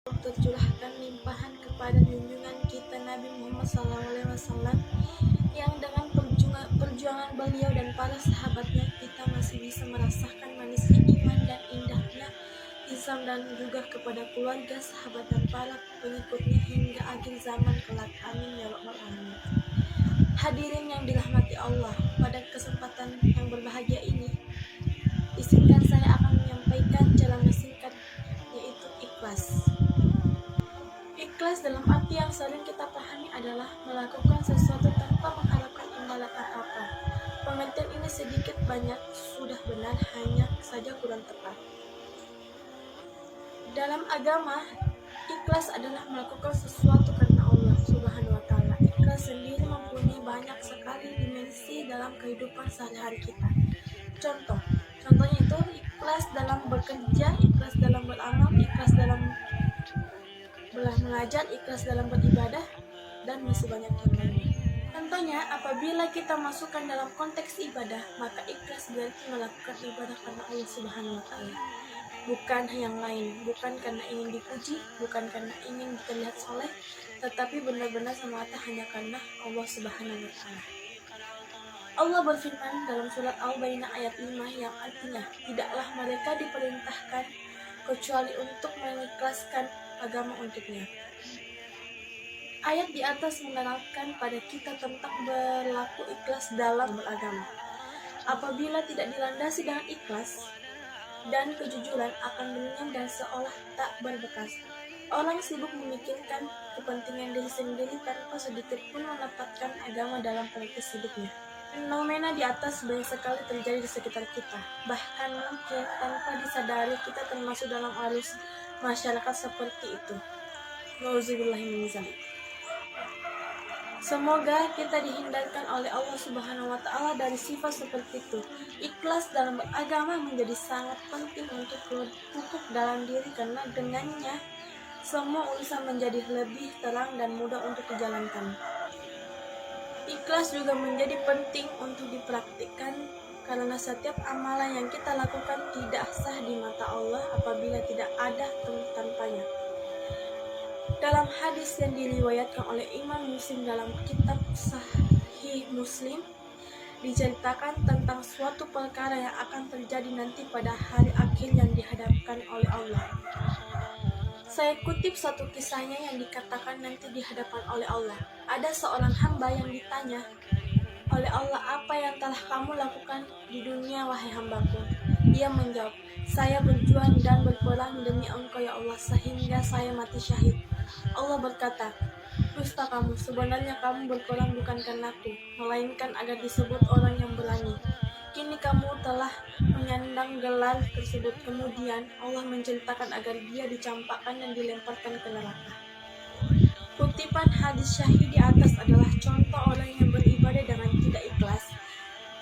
tercurahkan limpahan kepada junjungan kita Nabi Muhammad SAW, yang dengan perjuangan beliau dan para sahabatnya kita masih bisa merasakan manisnya iman dan indahnya Islam, dan juga kepada keluarga, sahabat, dan para pengikutnya hingga akhir zaman kelak. Amin ya rabbal alamin. Hadirin yang dirahmati Allah, pada kesempatan yang berbahagia ini izinkan saya akan menyampaikan ceramah singkat, yaitu ikhlas. Ikhlas dalam arti yang sering kita pahami adalah melakukan sesuatu tanpa mengharapkan imbalan apa-apa. Pengertian ini sedikit banyak sudah benar, hanya saja kurang tepat. Dalam agama, ikhlas adalah melakukan sesuatu karena Allah Subhanahu wa Ta'ala. Ikhlas sendiri mempunyai banyak sekali dimensi dalam kehidupan sehari-hari kita. Contohnya itu ikhlas dalam bekerja, ikhlas dalam beramal, ikhlas dalam mengajar, ikhlas dalam beribadah, dan masih banyak yang lainnya. Contohnya, apabila kita masukkan dalam konteks ibadah, maka ikhlas berarti melakukan ibadah karena Allah Subhanahu wa Ta'ala, bukan yang lain, bukan karena ingin dipuji, bukan karena ingin terlihat soleh, tetapi benar-benar semata hanya karena Allah Subhanahu wa Ta'ala. Allah berfirman dalam surat Al-Baqarah ayat 5 yang artinya, tidaklah mereka diperintahkan kecuali untuk mengikhlaskan agama untuknya. Ayat di atas menerangkan pada kita tentang berlaku ikhlas dalam beragama. Apabila tidak dilandasi dengan ikhlas dan kejujuran, akan lenyap dan seolah tak berbekas. Orang sibuk memikirkan kepentingan diri sendiri tanpa sedikit pun menempatkan agama dalam prioritas hidupnya. Fenomena di atas banyak sekali terjadi di sekitar kita. Bahkan mungkin tanpa disadari kita termasuk dalam arus masyarakat seperti itu. Nauzubillahi min dzalik. Semoga kita dihindarkan oleh Allah Subhanahu wa Ta'ala dari sifat seperti itu. Ikhlas dalam beragama menjadi sangat penting untuk pupuk dalam diri, karena dengannya semua urusan menjadi lebih terang dan mudah untuk dijalankan. Ikhlas juga menjadi penting untuk dipraktikkan, karena setiap amalan yang kita lakukan tidak sah di mata Allah apabila tidak ada tanpanya. Dalam hadis yang diriwayatkan oleh Imam Muslim dalam kitab Sahih Muslim, diceritakan tentang suatu perkara yang akan terjadi nanti pada hari akhir yang dihadapkan oleh Allah. Saya kutip satu kisahnya yang dikatakan nanti di hadapan oleh Allah. Ada seorang hamba yang ditanya oleh Allah, apa yang telah kamu lakukan di dunia wahai hambaku? Ia menjawab, saya berjuang dan berperang demi engkau ya Allah sehingga saya mati syahid. Allah berkata, dusta kamu, sebenarnya kamu berperang bukan karenaku, melainkan agar disebut orang yang berani. Kini kamu telah menyandang gelar tersebut. Kemudian Allah menceritakan agar dia dicampakkan dan dilemparkan ke neraka. Kutipan hadis syahid di atas adalah contoh orang yang beribadah dengan tidak ikhlas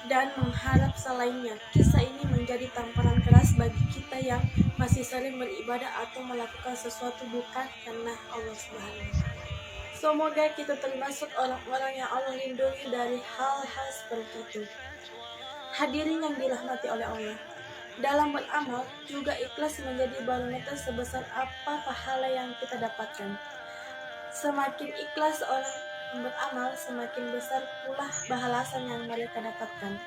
dan mengharap selainnya. Kisah ini menjadi tamparan keras bagi kita yang masih sering beribadah atau melakukan sesuatu bukan karena Allah Subhanahu. Semoga kita termasuk orang-orang yang Allah lindungi dari hal-hal seperti itu. Hadirin yang dirahmati oleh Allah, dalam beramal juga ikhlas menjadi barometer sebesar apa pahala yang kita dapatkan. Semakin ikhlas orang beramal, semakin besar pula balasan yang mereka dapatkan.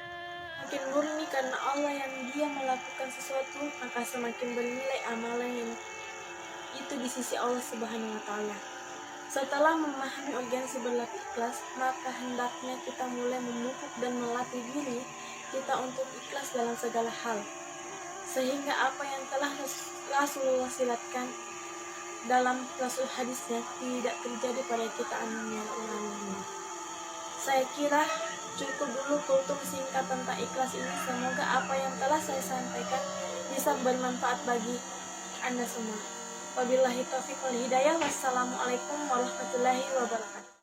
Makin murni karena Allah yang dia melakukan sesuatu, maka semakin bernilai amalan yang itu di sisi Allah Subhanahu wa Ta'ala. Setelah memahami urgensi berlaku ikhlas, maka hendaknya kita mulai memupuk dan melatih diri kita untuk ikhlas dalam segala hal, sehingga apa yang telah Rasulullah silatkan dalam Rasul hadisnya tidak terjadi pada kita. Amin ya rabbal alamin. Saya kira cukup dulu kultum singkat tentang ikhlas ini. Semoga apa yang telah saya sampaikan bisa bermanfaat bagi Anda semua. Wabillahi taufiq wal hidayah. Wassalamualaikum warahmatullahi wabarakatuh.